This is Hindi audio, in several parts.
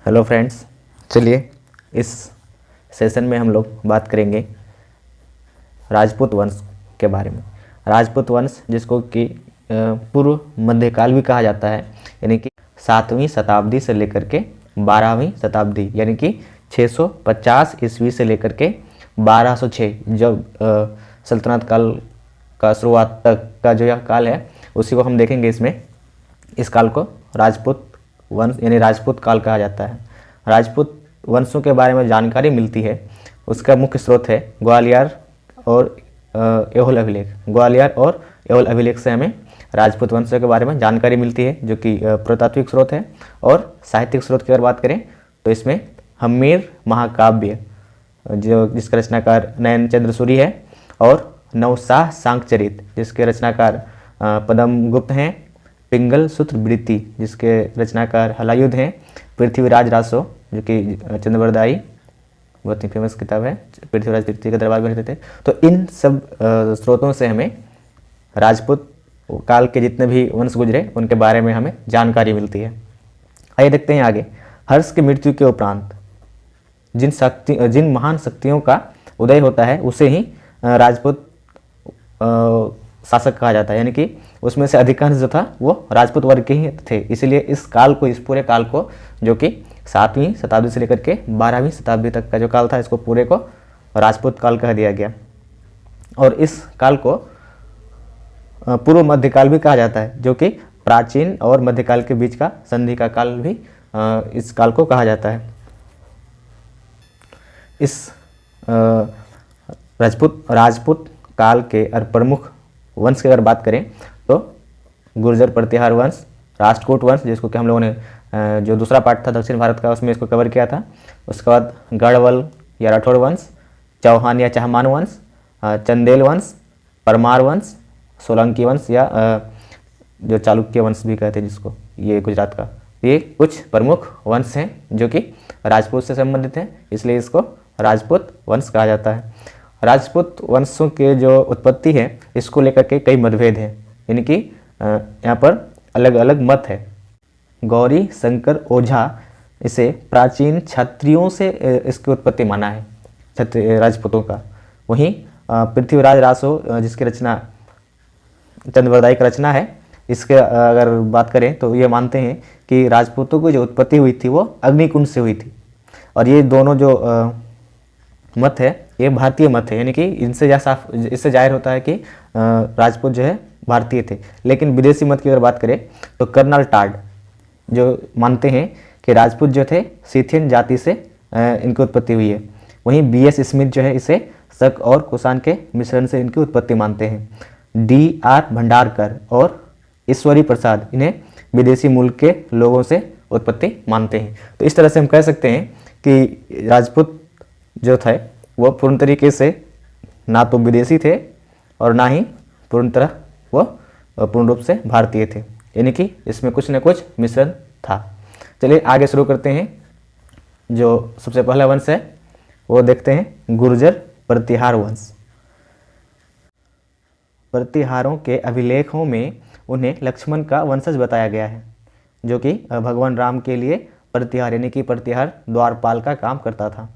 हेलो फ्रेंड्स, चलिए इस सेशन में हम लोग बात करेंगे राजपूत वंश के बारे में। राजपूत वंश जिसको कि पूर्व मध्यकाल भी कहा जाता है, यानी कि 7वीं शताब्दी से लेकर के 12वीं शताब्दी, यानी कि 650 ईस्वी से लेकर के 1206 जब सल्तनत काल का शुरुआत तक का जो यह काल है उसी को हम देखेंगे। इस काल को राजपूत वंश यानी राजपूत काल कहा जाता है। राजपूत वंशों के बारे में जानकारी मिलती है, उसका मुख्य स्रोत है ग्वालियर और ऐहोल अभिलेख। ग्वालियर और ऐहोल अभिलेख से हमें राजपूत वंशों के बारे में जानकारी मिलती है, जो कि पुरातात्विक स्रोत है। और साहित्यिक स्रोत की अगर बात करें तो इसमें हम्मीर महाकाव्य जिसका रचनाकार नयन चंद्र सूरी है, और नवशाह सांकचरित जिसके रचनाकार पदम गुप्त हैं, पिंगल सूत्र वृत्ति जिसके रचनाकार हलायुध हैं, पृथ्वीराज रासो जो कि चंद्रवरदायी बहुत ही फेमस किताब है, पृथ्वीराज द्वितीय के दरबार में रहते थे। तो इन सब स्रोतों से हमें राजपूत काल के जितने भी वंश गुजरे उनके बारे में हमें जानकारी मिलती है। आइए देखते हैं आगे। हर्ष की मृत्यु के उपरांत जिन महान शक्तियों का उदय होता है उसे ही राजपूत शासक कहा जाता है, यानी कि उसमें से अधिकांश जो था वो राजपूत वर्ग के ही थे। इसलिए इस पूरे काल को, जो कि 7वीं शताब्दी से लेकर के 12वीं शताब्दी तक का जो काल था, इसको पूरे को राजपूत काल कह दिया गया। और इस काल को पूर्व मध्यकाल भी कहा जाता है, जो कि प्राचीन और मध्यकाल के बीच का संधि का काल भी इस काल को कहा जाता है। इस राजपूत काल के प्रमुख वंश की अगर बात करें तो गुर्जर प्रतिहार वंश, राष्ट्रकूट वंश जिसको कि हम लोगों ने जो दूसरा पार्ट था दक्षिण भारत का उसमें इसको कवर किया था। उसके बाद गढ़वल या राठौड़ वंश, चौहान या चाहमान वंश, चंदेल वंश, परमार वंश, सोलंकी वंश या जो चालुक्य वंश भी कहते हैं जिसको, ये गुजरात का। ये कुछ प्रमुख वंश हैं जो कि राजपूत से संबंधित हैं, इसलिए इसको राजपूत वंश कहा जाता है। राजपूत वंशों के जो उत्पत्ति है इसको लेकर के कई मतभेद हैं, यानी कि यहाँ पर अलग अलग मत है। गौरी शंकर ओझा इसे प्राचीन क्षत्रियों से इसकी उत्पत्ति माना है, राजपूतों का। वहीं पृथ्वीराज रासो जिसकी रचना चंद्रवरदायी की रचना है, इसके अगर बात करें तो ये मानते हैं कि राजपूतों की जो उत्पत्ति हुई थी वो अग्निकुंड से हुई थी। और ये दोनों जो मत है ये भारतीय मत है, यानी कि इससे जाहिर होता है कि राजपूत जो है भारतीय थे। लेकिन विदेशी मत की अगर बात करें तो कर्नल टाड जो मानते हैं कि राजपूत जो थे सीथियन जाति से इनकी उत्पत्ति हुई है। वहीं बीएस स्मिथ जो है इसे शक और कुषाण के मिश्रण से इनकी उत्पत्ति मानते हैं। डीआर भंडारकर और ईश्वरी प्रसाद इन्हें विदेशी मूल के लोगों से उत्पत्ति मानते हैं। तो इस तरह से हम कह सकते हैं कि राजपूत जो थे वो पूर्ण तरीके से ना तो विदेशी थे और ना ही पूर्ण रूप से भारतीय थे, यानी कि इसमें कुछ न कुछ मिश्रण था। चलिए आगे शुरू करते हैं। जो सबसे पहला वंश है वो देखते हैं गुर्जर प्रतिहार वंश। प्रतिहारों के अभिलेखों में उन्हें लक्ष्मण का वंशज बताया गया है, जो कि भगवान राम के लिए प्रतिहार यानी कि प्रतिहार द्वारपाल का काम करता था।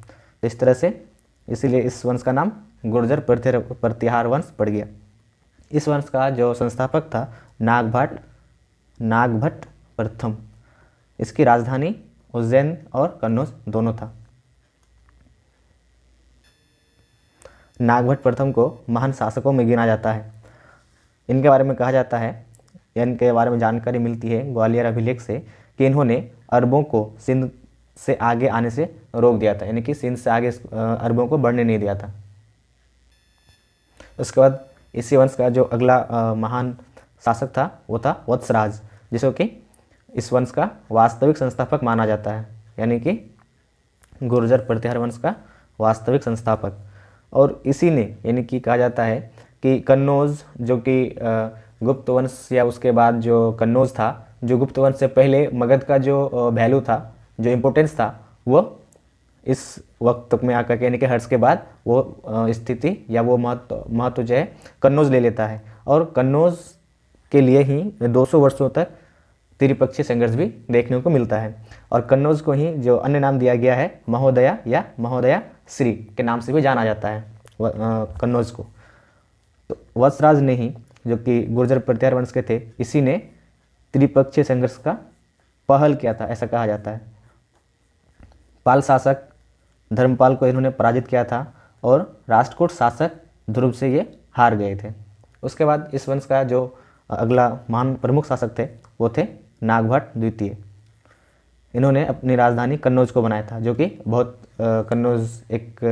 इस तरह से इसीलिए इस वंश का नाम गुर्जर प्रतिहार वंश पड़ गया। इस वंश का जो संस्थापक था नागभट्ट प्रथम। इसकी राजधानी उज्जैन और कन्नौज दोनों था। नागभट्ट प्रथम को महान शासकों में गिना जाता है। इनके बारे में कहा जाता है या इनके बारे में जानकारी मिलती है ग्वालियर अभिलेख से कि इन्होंने अरबों को सिंध से आगे आने से रोक दिया था, यानी कि सिंध से आगे अरबों को बढ़ने नहीं दिया था। उसके बाद इसी वंश का जो अगला महान शासक था वो था वत्सराज, जिसको कि इस वंश का वास्तविक संस्थापक माना जाता है, यानी कि गुर्जर प्रतिहार वंश का वास्तविक संस्थापक। और इसी ने यानी कि कहा जाता है कि कन्नौज जो कि गुप्त वंश या उसके बाद जो कन्नौज था, जो गुप्त वंश से पहले मगध का जो वैल्यू था, जो इम्पोर्टेंस था, वो इस वक्त तक में आकर के यानी कि हर्ष के बाद वो स्थिति या वो महत्व जो है कन्नौज ले लेता है। और कन्नौज के लिए ही 200 वर्षों तक त्रिपक्षीय संघर्ष भी देखने को मिलता है। और कन्नौज को ही जो अन्य नाम दिया गया है महोदया या महोदया श्री के नाम से भी जाना जाता है कन्नौज को। तो वत्सराज ने ही, जो कि गुर्जर प्रतिहार वंश के थे, इसी ने त्रिपक्षीय संघर्ष का पहल किया था, ऐसा कहा जाता है। पाल शासक धर्मपाल को इन्होंने पराजित किया था और राष्ट्रकूट शासक ध्रुव से ये हार गए थे। उसके बाद इस वंश का जो अगला महान प्रमुख शासक थे वो थे नागभट्ट द्वितीय। इन्होंने अपनी राजधानी कन्नौज को बनाया था, जो कि बहुत कन्नौज एक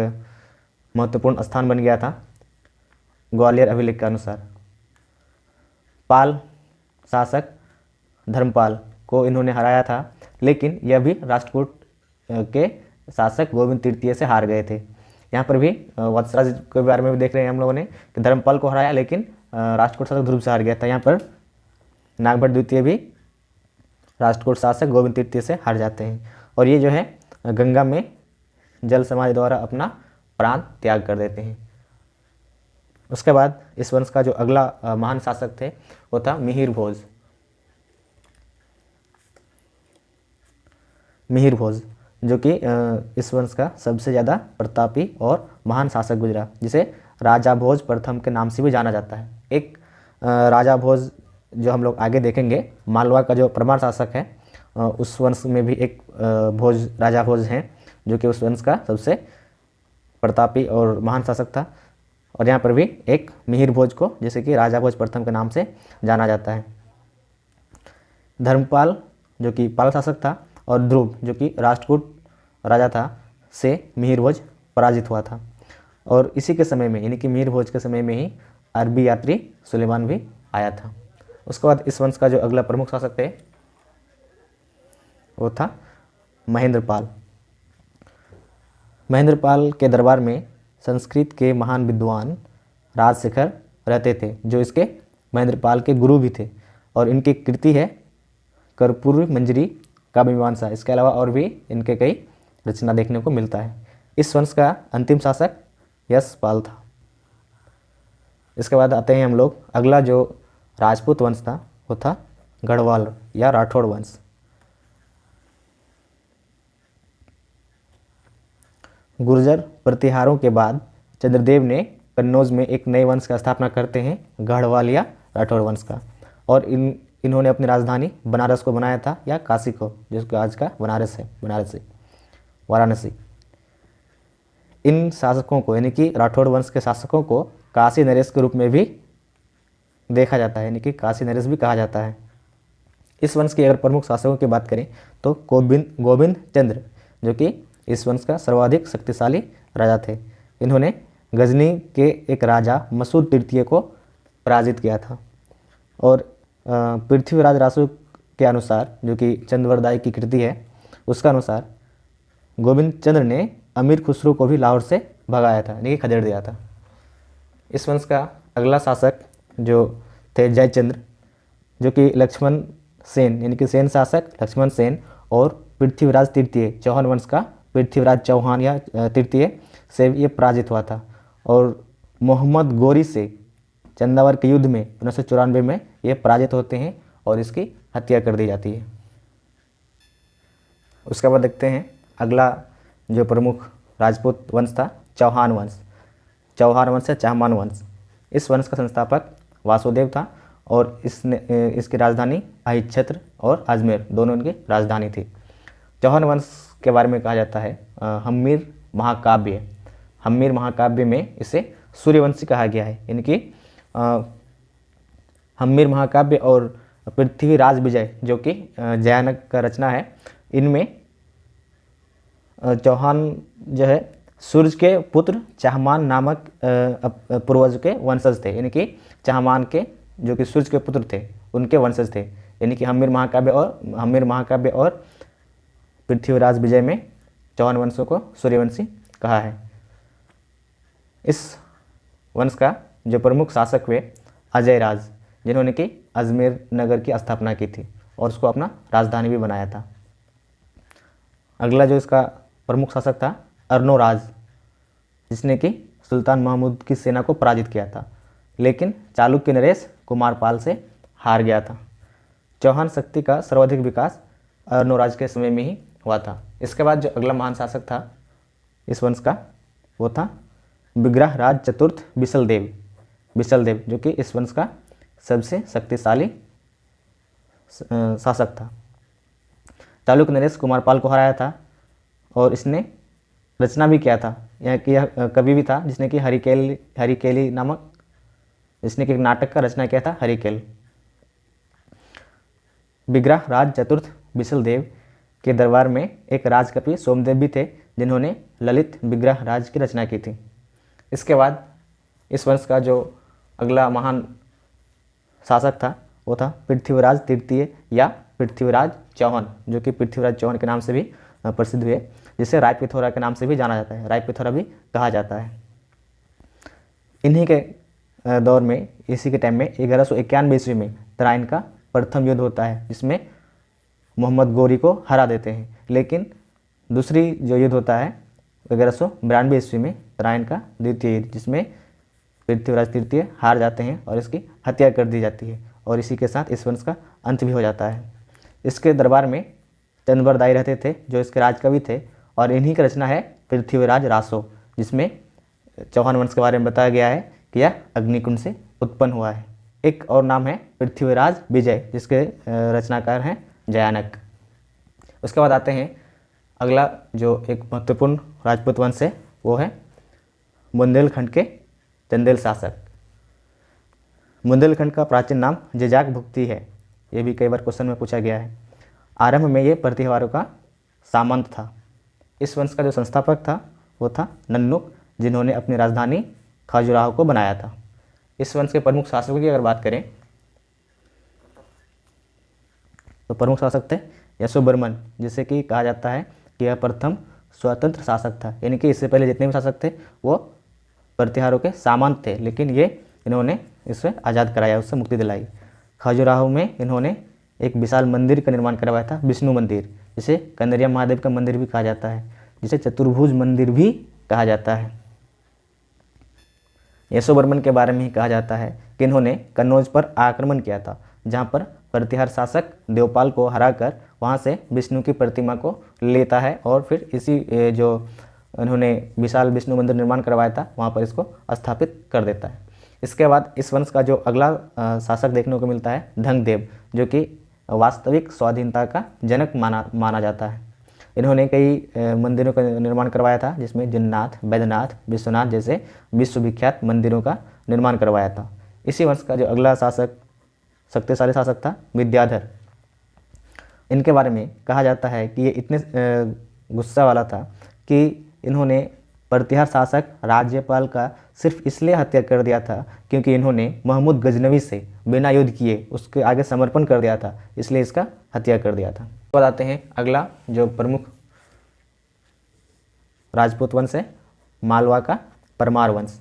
महत्वपूर्ण स्थान बन गया था ग्वालियर अभिलेख के अनुसार। पाल शासक धर्मपाल को इन्होंने हराया था, लेकिन यह भी राष्ट्रकूट के शासक गोविंद तृतीय से हार गए थे। यहाँ पर भी वत्सराज के बारे में भी देख रहे हैं हम लोगों ने कि धर्मपाल को हराया, लेकिन राष्ट्रकूट शासक ध्रुव से हार गया था। यहाँ पर नागभट्ट द्वितीय भी राष्ट्रकूट शासक गोविंद तृतीय से हार जाते हैं और ये जो है गंगा में जल समाधि द्वारा अपना प्राण त्याग कर देते हैं। उसके बाद इस वंश का जो अगला महान शासक थे वो था मिहिर भोज। मिहिर भोज जो कि इस वंश का सबसे ज़्यादा प्रतापी और महान शासक गुजरा, जिसे राजा भोज प्रथम के नाम से भी जाना जाता है। एक राजा भोज जो हम लोग आगे देखेंगे, मालवा का जो प्रमाण शासक है उस वंश में भी एक भोज राजा भोज हैं, जो कि उस वंश का सबसे प्रतापी और महान शासक था। और यहाँ पर भी एक मिहिर भोज को जैसे कि राजा भोज प्रथम के नाम से जाना जाता है। धर्मपाल जो कि पाल शासक था और ध्रुव जो कि राष्ट्रकूट राजा था से मिहिर भोज पराजित हुआ था। और इसी के समय में, यानी कि मिहिर भोज के समय में ही अरबी यात्री सुलेमान भी आया था। उसके बाद इस वंश का जो अगला प्रमुख शासक थे वो था महेंद्रपाल। महेंद्रपाल के दरबार में संस्कृत के महान विद्वान राजशेखर रहते थे, जो इसके महेंद्रपाल के गुरु भी थे। और इनकी कृति है कर्पूरी मंजरी काव्य मीमांसा। इसके अलावा और भी इनके कई रचना देखने को मिलता है। इस वंश का अंतिम शासक यशपाल था। इसके बाद आते हैं हम लोग, अगला जो राजपूत वंश था वो था गढ़वाल या राठौड़ वंश। गुर्जर प्रतिहारों के बाद चंद्रदेव ने कन्नौज में एक नए वंश का स्थापना करते हैं, गढ़वाल या राठौड़ वंश का। और इन्होंने अपनी राजधानी बनारस को बनाया था, या काशी को, जिसको आज का बनारस है, वाराणसी। इन शासकों को, यानी कि राठौड़ वंश के शासकों को काशी नरेश के रूप में भी देखा जाता है, यानी कि काशी नरेश भी कहा जाता है। इस वंश के अगर प्रमुख शासकों की बात करें तो गोविंद चंद्र जो कि इस वंश का सर्वाधिक शक्तिशाली राजा थे। इन्होंने गजनी के एक राजा मसूद तृतीय को पराजित किया था। और पृथ्वीराज रासु के अनुसार, जो कि चंद्रवरदाई की कृति है, उसका अनुसार गोविंद चंद्र ने अमीर खुसरो को भी लाहौर से भगाया था, यानी कि खदेड़ दिया था। इस वंश का अगला शासक जो थे जयचंद्र, जो कि लक्ष्मण सेन, यानी कि सेन शासक लक्ष्मण सेन और पृथ्वीराज तृतीय, चौहान वंश का पृथ्वीराज चौहान या तृतीय से ये पराजित हुआ था। और मोहम्मद गोरी से चंदावर के युद्ध में 1994 में ये पराजित होते हैं और इसकी हत्या कर दी जाती है। उसके बाद देखते हैं अगला जो प्रमुख राजपूत वंश था चौहान वंश। चौहान वंश या चाहमान वंश। इस वंश का संस्थापक वासुदेव था और इसकी राजधानी अहिच्छत्र और अजमेर दोनों इनकी राजधानी थी। चौहान वंश के बारे में कहा जाता है हम्मीर महाकाव्य। हम्मीर महाकाव्य में इसे सूर्यवंशी कहा गया है, यानी कि हम्मीर महाकाव्य और पृथ्वीराज विजय जो कि जयानक का रचना है, इनमें चौहान जो है सूर्य के पुत्र चाहमान नामक पूर्वज के वंशज थे, यानी कि चाहमान के जो कि सूर्य के पुत्र थे उनके वंशज थे। यानी कि हम्मीर महाकाव्य और पृथ्वीराज विजय में चौहान वंशों को सूर्यवंशी कहा है। इस वंश का जो प्रमुख शासक हुए अजय राज, जिन्होंने कि अजमेर नगर की स्थापना की थी और उसको अपना राजधानी भी बनाया था। अगला जो इसका प्रमुख शासक था अर्नोराज, जिसने कि सुल्तान महमूद की सेना को पराजित किया था, लेकिन चालुक्य नरेश कुमारपाल से हार गया था। चौहान शक्ति का सर्वाधिक विकास अर्णोराज के समय में ही हुआ था। इसके बाद जो अगला महान शासक था इस वंश का वो था विग्रहराज चतुर्थ बिसलदेव, जो कि इस वंश का सबसे शक्तिशाली शासक था। चालुक्य नरेश कुमारपाल को हराया था और इसने रचना भी किया था। यह कवि भी था जिसने कि हरिकेली नामक जिसने कि एक नाटक का रचना किया था, हरिकेल। विग्रहराज चतुर्थ बिसलदेव के दरबार में एक राजकवि सोमदेव भी थे जिन्होंने ललित विग्रहराज की रचना की थी। इसके बाद इस वंश का जो अगला महान शासक था वो था पृथ्वीराज तृतीय या पृथ्वीराज चौहान, जो कि पृथ्वीराज चौहान के नाम से भी प्रसिद्ध हुए, जिसे रायपिथौरा के नाम से भी जाना जाता है, रायपिथौरा भी कहा जाता है। इन्हीं के दौर में, इसी के टाइम में 1191 ईस्वी में तराइन का प्रथम युद्ध होता है जिसमें मोहम्मद गोरी को हरा देते हैं। लेकिन दूसरी जो युद्ध होता है 1192 ईस्वी में तराइन का द्वितीय युद्ध, जिसमें पृथ्वीराज तृतीय हार जाते हैं और इसकी हत्या कर दी जाती है और इसी के साथ इस वंश का अंत भी हो जाता है। इसके दरबार में चंद्रबरदाई रहते थे जो इसके राजकवि थे और इन्हीं की रचना है पृथ्वीराज रासो, जिसमें चौहान वंश के बारे में बताया गया है कि यह अग्निकुंड से उत्पन्न हुआ है। एक और नाम है पृथ्वीराज विजय, जिसके रचनाकार हैं जयानक। उसके बाद आते हैं अगला जो एक महत्वपूर्ण राजपूत वंश है वो है बुंदेलखंड के चंदेल शासक। बुंदेलखंड का प्राचीन नाम जेजाक भुक्ति है, ये भी कई बार क्वेश्चन में पूछा गया है। आरंभ में ये प्रतिहारों का सामंत था। इस वंश का जो संस्थापक था वो था नन्नुक, जिन्होंने अपनी राजधानी खजुराहो को बनाया था। इस वंश के प्रमुख शासकों की अगर बात करें तो प्रमुख शासक थे यशोवर्मन, जिसे कि कहा जाता है कि यह प्रथम स्वतंत्र शासक था, यानी कि इससे पहले जितने भी शासक थे वो प्रतिहारों के सामंत थे, लेकिन ये इन्होंने इसे आज़ाद कराया, उससे मुक्ति दिलाई। खजुराहो में इन्होंने एक विशाल मंदिर का निर्माण करवाया था, विष्णु मंदिर, जिसे कनेरिया महादेव का मंदिर भी कहा जाता है, जिसे चतुर्भुज मंदिर भी कहा जाता है। यशोवर्मन के बारे में ही कहा जाता है कि इन्होंने कन्नौज पर आक्रमण किया था, जहाँ पर प्रतिहार शासक देवपाल को हराकर वहाँ से विष्णु की प्रतिमा को लेता है और फिर इसी जो इन्होंने विशाल विष्णु मंदिर निर्माण करवाया था वहाँ पर इसको स्थापित कर देता है। इसके बाद इस वंश का जो अगला शासक देखने को मिलता है धंगदेव, जो कि वास्तविक स्वाधीनता का जनक माना जाता है। इन्होंने कई मंदिरों का निर्माण करवाया था, जिसमें जिन्नाथ, बैद्यनाथ, विश्वनाथ जैसे विश्वविख्यात मंदिरों का निर्माण करवाया था। इसी वंश का जो अगला शासक शक्तिशाली शासक था विद्याधर। इनके बारे में कहा जाता है कि ये इतने गुस्सा वाला था कि इन्होंने प्रतिहार शासक राज्यपाल का सिर्फ इसलिए हत्या कर दिया था क्योंकि इन्होंने महमूद गजनवी से बिना युद्ध किए उसके आगे समर्पण कर दिया था, इसलिए इसका हत्या कर दिया था। बताते हैं अगला जो प्रमुख राजपूत वंश है मालवा का परमार वंश।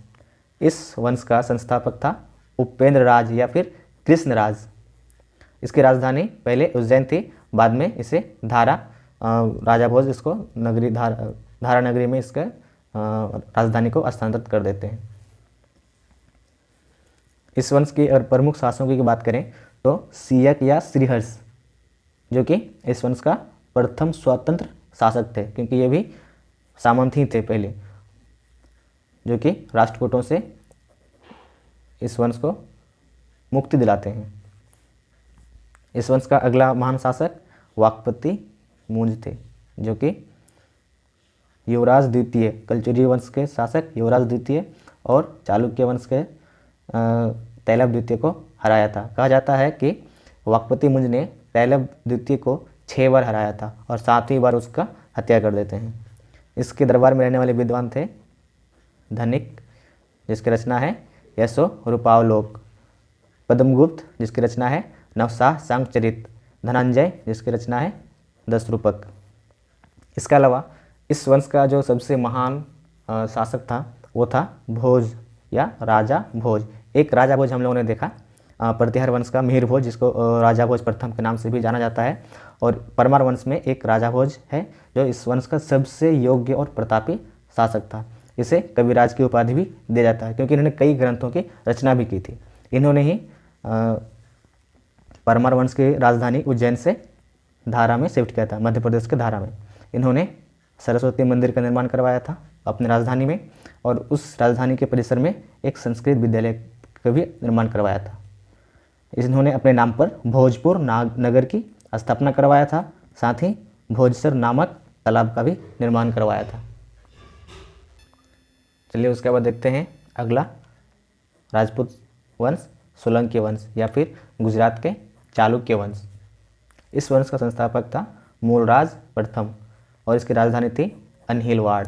इस वंश का संस्थापक था उपेंद्र राज या फिर कृष्ण राज। इसकी राजधानी पहले उज्जैन थी, बाद में इसे राजा भोज इसको धारा नगरी में इसके राजधानी को स्थानांतरित कर देते हैं। इस वंश की अगर प्रमुख शासकों की बात करें तो सियक या श्रीहर्ष, जो कि इस वंश का प्रथम स्वतंत्र शासक थे, क्योंकि ये भी सामंत ही थे पहले, जो कि राष्ट्रकूटों से इस वंश को मुक्ति दिलाते हैं। इस वंश का अगला महान शासक वाकपति मुंज थे, जो कि युवराज द्वितीय, कलचुरी वंश के शासक युवराज द्वितीय और चालुक्य वंश के तैलभ द्वितीय को हराया था। कहा जाता है कि वाकपति मुंज ने तैलभ द्वितीय को 6 बार हराया था और 7वीं बार उसका हत्या कर देते हैं। इसके दरबार में रहने वाले विद्वान थे धनिक, जिसकी रचना है यशो रूपावलोक, पद्मगुप्त, जिसकी रचना है नवशाह सांगचरित, धनंजय, जिसकी रचना है 10 रूपक। इसके अलावा इस वंश का जो सबसे महान शासक था वो था भोज या राजा भोज। एक राजा भोज हम लोगों ने देखा, प्रतिहार वंश का मिहिर भोज, जिसको राजा भोज प्रथम के नाम से भी जाना जाता है, और परमार वंश में एक राजा भोज है जो इस वंश का सबसे योग्य और प्रतापी शासक था। इसे कविराज की उपाधि भी दिया जाता है क्योंकि इन्होंने कई ग्रंथों की रचना भी की थी। इन्होंने ही परमार वंश की राजधानी उज्जैन से धारा में शिफ्ट किया था, मध्य प्रदेश के धारा में। इन्होंने सरस्वती मंदिर का निर्माण करवाया था अपनी राजधानी में, और उस राजधानी के परिसर में एक संस्कृत विद्यालय का भी निर्माण करवाया था। इन्होंने अपने नाम पर भोजपुर नगर की स्थापना करवाया था, साथ ही भोजसर नामक तालाब का भी निर्माण करवाया था। चलिए उसके बाद देखते हैं अगला राजपूत वंश, सोलंकी वंश या फिर गुजरात के चालुक्य वंश। इस वंश का संस्थापक था मूलराज प्रथम और इसकी राजधानी थी अनहिलवाड़।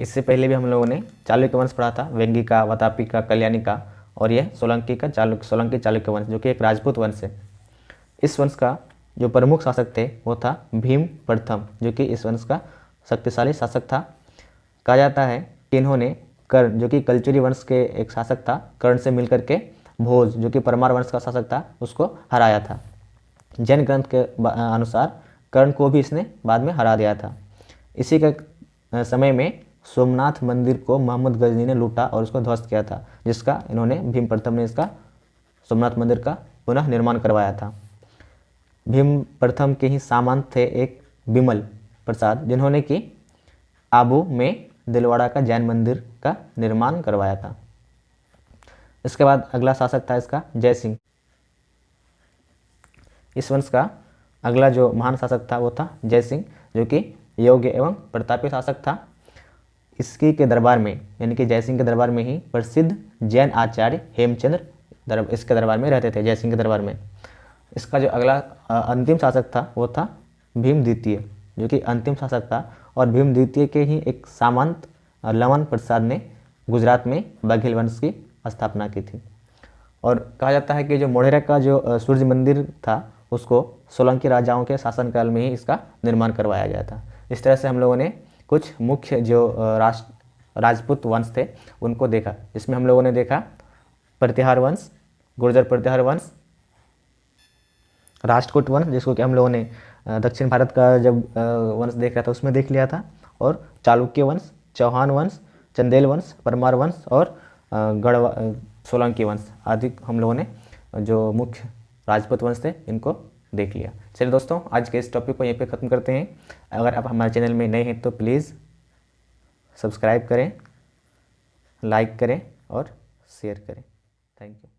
इससे पहले भी हम लोगों ने चालुक्य वंश पढ़ा था, वेंगी का, वातापी का, कल्याणी का, और यह सोलंकी चालुक्य वंश जो कि एक राजपूत वंश है। इस वंश का जो प्रमुख शासक थे वो था भीम प्रथम, जो कि इस वंश का शक्तिशाली शासक था। कहा जाता है कि इन्होंने कर्ण, जो कि कलचुरी वंश के एक शासक था, कर्ण से मिलकर के भोज, जो कि परमार वंश का शासक था, उसको हराया था। जैन ग्रंथ के अनुसार कर्ण को भी इसने बाद में हरा दिया था। इसी के समय में सोमनाथ मंदिर को मोहम्मद गजनी ने लूटा और उसको ध्वस्त किया था, जिसका इन्होंने भीम प्रथम ने इसका सोमनाथ मंदिर का पुनः निर्माण करवाया था। भीम प्रथम के ही सामंत थे एक बिमल प्रसाद, जिन्होंने कि आबू में दिलवाड़ा का जैन मंदिर का निर्माण करवाया था। इसके बाद अगला शासक था इसका जय सिंह। इस वंश का अगला जो महान शासक था वो था जय सिंह, जो कि योग्य एवं प्रतापी शासक था। इसकी के दरबार में, यानी कि जय सिंह के दरबार में ही प्रसिद्ध जैन आचार्य हेमचंद्र इसके दरबार में रहते थे, जय सिंह के दरबार में। इसका जो अगला अंतिम शासक था वो था भीम द्वितीय, जो कि अंतिम शासक था, और भीम द्वितीय के ही एक सामंत लवन प्रसाद ने गुजरात में बघेल वंश की स्थापना की थी। और कहा जाता है कि जो मोढेरा का जो सूर्य मंदिर था उसको सोलंकी राजाओं के शासनकाल में ही इसका निर्माण करवाया गया था। इस तरह से हम लोगों ने कुछ मुख्य जो राजपूत वंश थे उनको देखा। इसमें हम लोगों ने देखा प्रतिहार वंश, गुर्जर प्रतिहार वंश, राष्ट्रकूट वंश, जिसको कि हम लोगों ने दक्षिण भारत का जब वंश देख रहा था उसमें देख लिया था, और चालुक्य वंश, चौहान वंश, चंदेल वंश, परमार वंश और सोलंकी वंश आदि हम लोगों ने जो मुख्य राजपूत वंश थे इनको देख लिया। चलिए दोस्तों, आज के इस टॉपिक को यहीं पे ख़त्म करते हैं। अगर आप हमारे चैनल में नए हैं तो प्लीज़ सब्सक्राइब करें, लाइक करें और शेयर करें। Thank you.